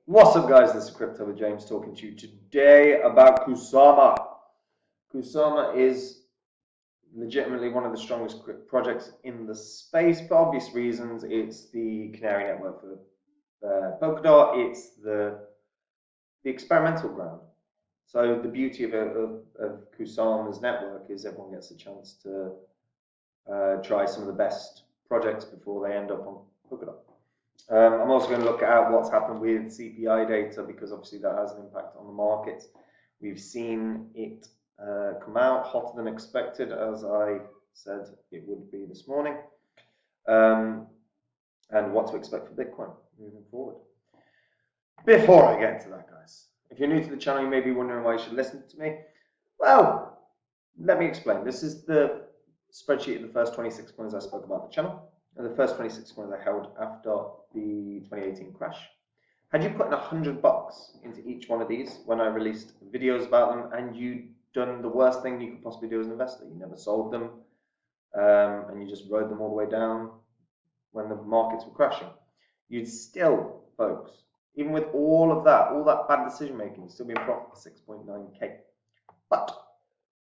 What's up, guys? This is Crypto with James talking to you today about Kusama. Kusama is legitimately one of the strongest projects in the space for obvious reasons. It's the canary network for Polkadot. It's the experimental ground. So the beauty of Kusama's network is everyone gets a chance to try some of the best projects before they end up on Polkadot. I'm also going to look at what's happened with CPI data because obviously that has an impact on the markets. We've seen it come out hotter than expected, as I said it would be this morning, and what to expect for Bitcoin moving forward. Before I get into that, guys, if you're new to the channel, you may be wondering why you should listen to me. Well, let me explain. This is the spreadsheet of the first 26 coins I spoke about on the channel, and the first 26 coins I held after the 2018 crash. Had you put in $100 into each one of these when I released videos about them, and you'd done the worst thing you could possibly do as an investor, you never sold them, and you just rode them all the way down when the markets were crashing, you'd still, folks, even with all that bad decision making, you'd still be in profit for 6.9k. But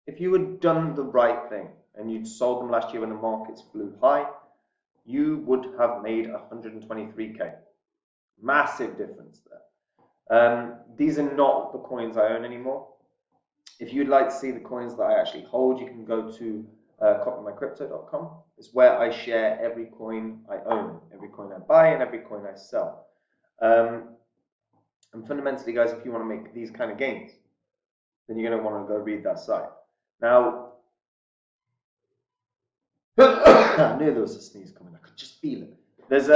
if you had done the right thing and you'd sold them last year when the markets flew high, you would have made 123k. Massive difference there. These are not the coins I own anymore. If you'd like to see the coins that I actually hold, you can go to copymycrypto.com. It's where I share every coin I own, every coin I buy, and every coin I sell. And fundamentally, guys, if you want to make these kind of gains, then you're going to want to go read that site. Now, I knew there was a sneeze coming. I could just feel it. There's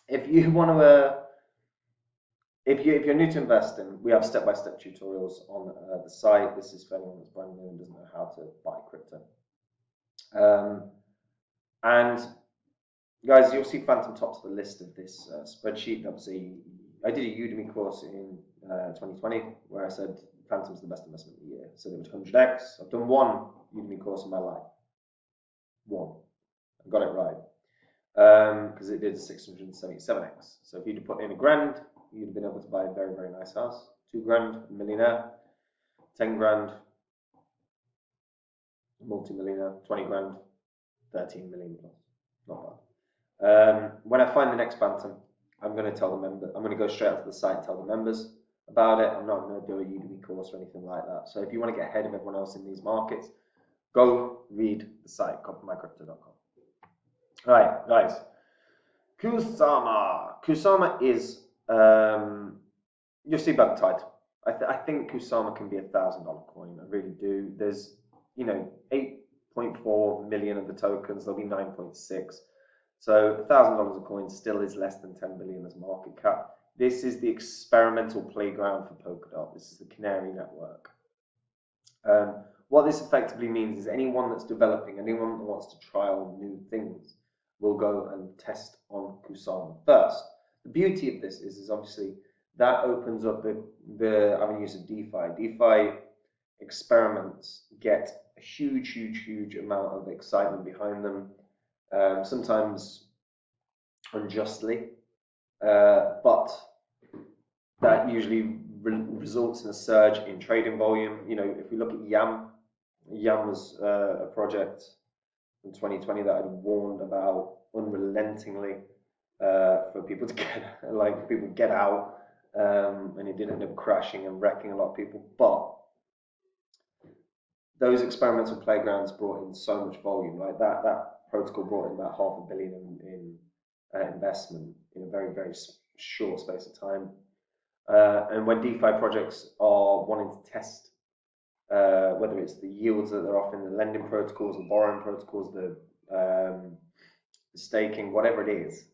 if you want to, if you're new to investing, we have step-by-step tutorials on the site. This is for anyone that's brand new and doesn't know how to buy crypto. And guys, you'll see phantom tops of the list of this spreadsheet. Obviously, I did a Udemy course in 2020 where I said Phantom's the best investment of the year. So it was 100x. I've done one Udemy course in my life. One. I got it right. Because it did 677x. So if you'd have put in $1,000, you'd have been able to buy a very, very nice house. $2,000, a millionaire. 10 grand, multi-millionaire. 20 grand, 13 million plus. Not bad. When I find the next Phantom, I'm going to tell the member. I'm going to go straight out to the site and tell the members about it. I'm not going to do a Udemy course or anything like that. So if you want to get ahead of everyone else in these markets, go read the site, copymycrypto.com. All right, guys. Kusama. Kusama is, you'll see bug tied. I think Kusama can be $1,000 coin. I really do. There's, 8.4 million of the tokens. There'll be 9.6. So $1,000 a coin still is less than 10 billion as market cap. This is the experimental playground for Polkadot. This is the canary network. What this effectively means is anyone that's developing, anyone that wants to trial new things, will go and test on Kusama first. The beauty of this is obviously that opens up the avenues of DeFi. DeFi experiments get a huge amount of excitement behind them, sometimes unjustly, but that usually results in a surge in trading volume. If we look at Yam was a project in 2020 that I'd warned about unrelentingly for people to get out, and it did end up crashing and wrecking a lot of people. But those experimental playgrounds brought in so much volume. Like that protocol brought in about $500 million in investment in a very short space of time. And when DeFi projects are wanting to test whether it's the yields that they're offering, the lending protocols, the borrowing protocols, the staking, whatever it is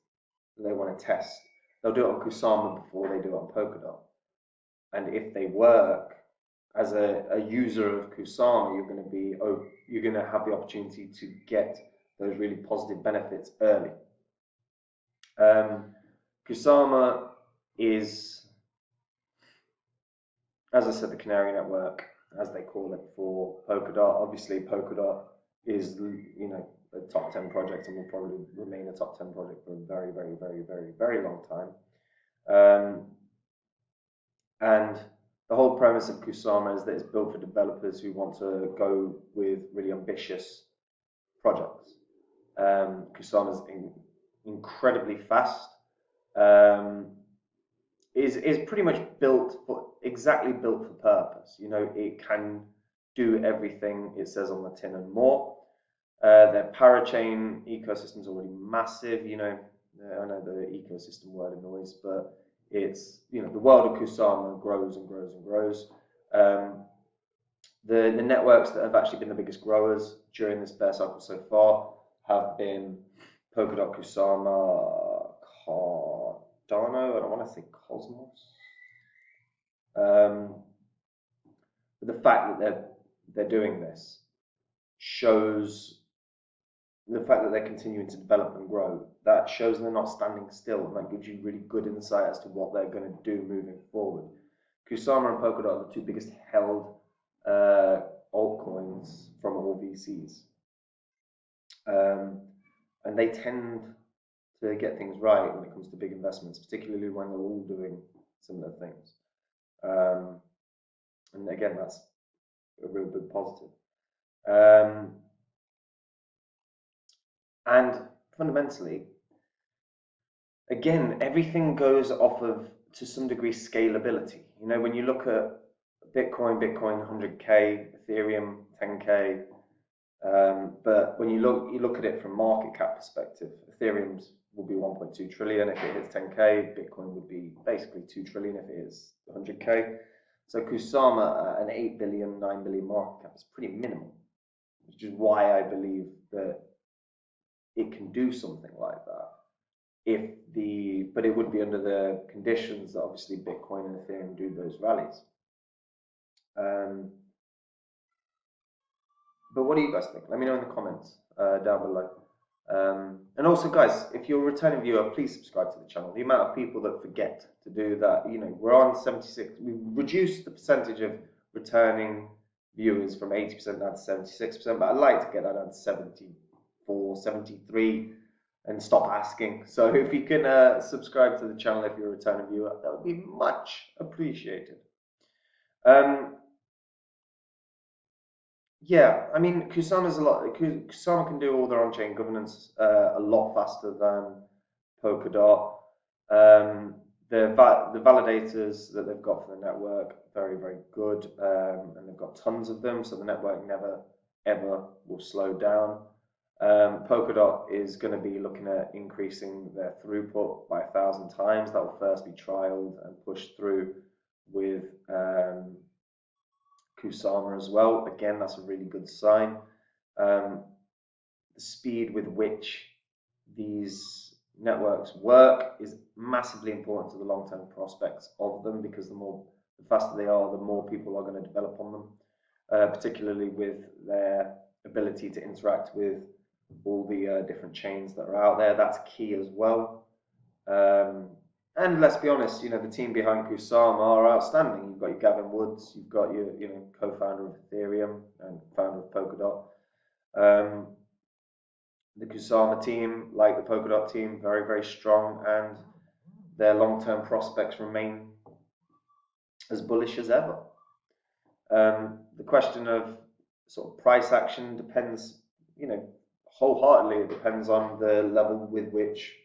they want to test, they'll do it on Kusama before they do it on Polkadot. And if they work, as a user of Kusama, you're going to have the opportunity to get those really positive benefits early. Kusama is, as I said, the canary network, as they call it, for Polkadot. Obviously, Polkadot is, a top 10 project and will probably remain a top 10 project for a very long time. And the whole premise of Kusama is that it's built for developers who want to go with really ambitious projects. Kusama is incredibly fast. Is pretty much exactly built for purpose. You know, it can do everything it says on the tin and more. Their parachain ecosystem is already massive. You know, I know the ecosystem word annoys, but it's, you know, the world of Kusama grows and grows and grows. The networks that have actually been the biggest growers during this bear cycle so far have been Polkadot, Kusama, Cardano. I don't want to say Cosmos. But the fact that they're doing this shows the fact that they're continuing to develop and grow. That shows they're not standing still, and that gives you really good insight as to what they're going to do moving forward. Kusama and Polkadot are the two biggest held altcoins from all VCs, and they tend to get things right when it comes to big investments, particularly when they're all doing similar things. And again, that's a real big positive. And fundamentally, again, everything goes off of, to some degree, scalability. You know, when you look at Bitcoin 100K, Ethereum 10K, but when you look at it from market cap perspective, Ethereum's will be 1.2 trillion if it hits 10K, Bitcoin would be basically 2 trillion if it is 100K. So Kusama, an 8 billion, 9 billion market cap is pretty minimal, which is why I believe that it can do something like that. But it would be under the conditions that obviously Bitcoin and Ethereum do those rallies. But what do you guys think? Let me know in the comments down below. And also, guys, if you're a returning viewer, please subscribe to the channel. The amount of people that forget to do that, you know, we're on 76. We've reduced the percentage of returning viewers from 80% down to 76%, but I'd like to get that down to 74, 73 and stop asking. So if you can subscribe to the channel if you're a returning viewer, that would be much appreciated. Yeah, I mean, Kusama can do all their on-chain governance a lot faster than Polkadot. The validators that they've got for the network, very, very good, and they've got tons of them, so the network never, ever will slow down. Polkadot is going to be looking at increasing their throughput by 1,000 times. That will first be trialed and pushed through with Kusama as well. Again, that's a really good sign. The speed with which these networks work is massively important to the long-term prospects of them, because the faster they are, the more people are going to develop on them, particularly with their ability to interact with all the different chains that are out there. That's key as well. And let's be honest, you know, the team behind Kusama are outstanding. You've got your Gavin Woods, you've got your, you know, co-founder of Ethereum and founder of Polkadot. The Kusama team, like the Polkadot team, very, very strong, and their long-term prospects remain as bullish as ever. The question of sort of price action depends, you know, wholeheartedly, it depends on the level with which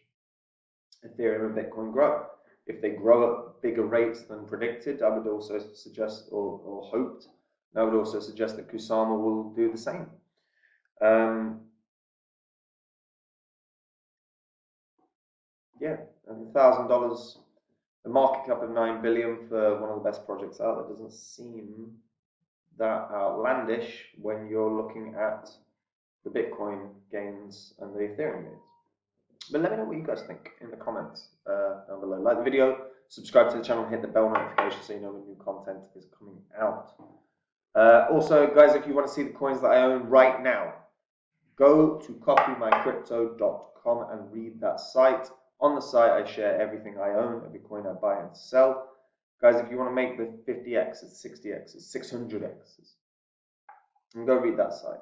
Ethereum and Bitcoin grow. If they grow at bigger rates than predicted, I would also suggest, or hoped, I would also suggest that Kusama will do the same. Yeah, and $1,000, a market cap of 9 billion for one of the best projects out there doesn't seem that outlandish when you're looking at the Bitcoin gains and the Ethereum gains. But let me know what you guys think in the comments down below. Like the video, subscribe to the channel, hit the bell notification so you know when new content is coming out. Also, guys, if you want to see the coins that I own right now, go to copymycrypto.com and read that site. On the site, I share everything I own, every coin I buy and sell. Guys, if you want to make the 50x's, 60x's, 600x's, and go read that site.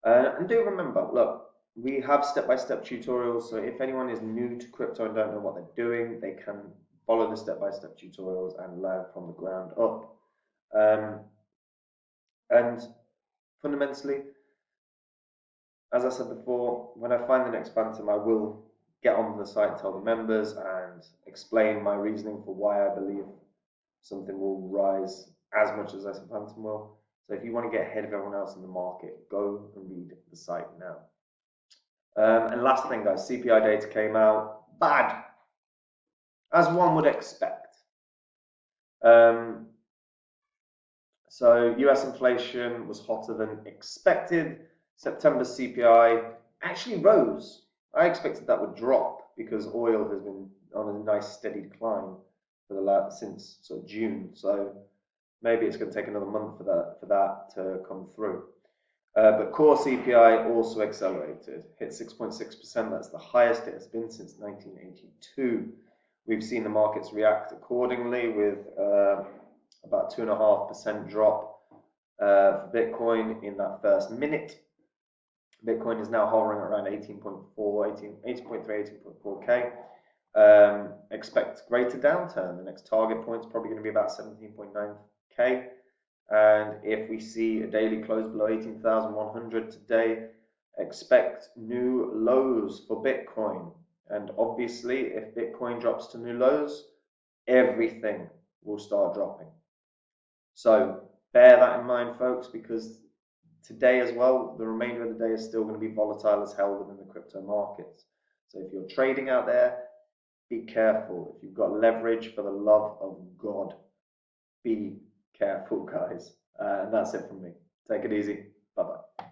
And do remember, look, we have step-by-step tutorials, so if anyone is new to crypto and don't know what they're doing, they can follow the step-by-step tutorials and learn from the ground up. And fundamentally, as I said before, when I find the next phantom, I will get onto the site, tell the members, and explain my reasoning for why I believe something will rise as much as this phantom will. So if you want to get ahead of everyone else in the market, go and read the site now. And last thing, guys, CPI data came out bad, as one would expect. So US inflation was hotter than expected. September CPI actually rose. I expected that would drop because oil has been on a nice steady decline for the since sort of June. So maybe it's going to take another month for that to come through. But core CPI also accelerated, hit 6.6%. That's the highest it has been since 1982. We've seen the markets react accordingly with about 2.5% drop for Bitcoin in that first minute. Bitcoin is now hovering around 18.3, 18.4K. Expect greater downturn. The next target point is probably going to be about 17.9K. And if we see a daily close below 18,100 today, expect new lows for Bitcoin. And obviously, if Bitcoin drops to new lows, everything will start dropping. So bear that in mind, folks, because today as well, the remainder of the day is still going to be volatile as hell within the crypto markets. So if you're trading out there, be careful. If you've got leverage, for the love of God, be careful, guys. And that's it from me. Take it easy. Bye-bye.